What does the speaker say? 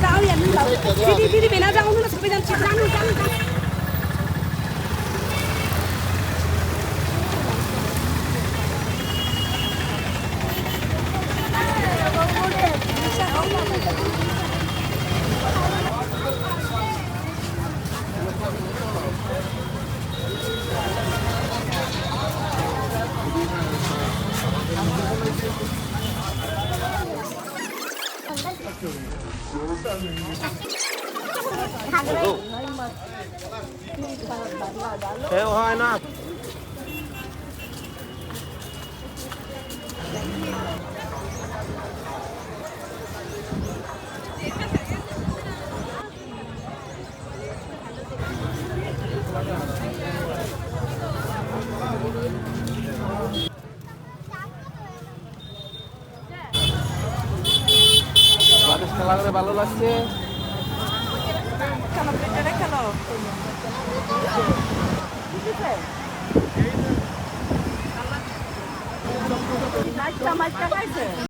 Didi bela jangan dulu sampai jam citra anu jangan. Theo hai na. বাতাস খেলা করে ভালো লাগছে। Kalau beda kalau. Macam-macam aja.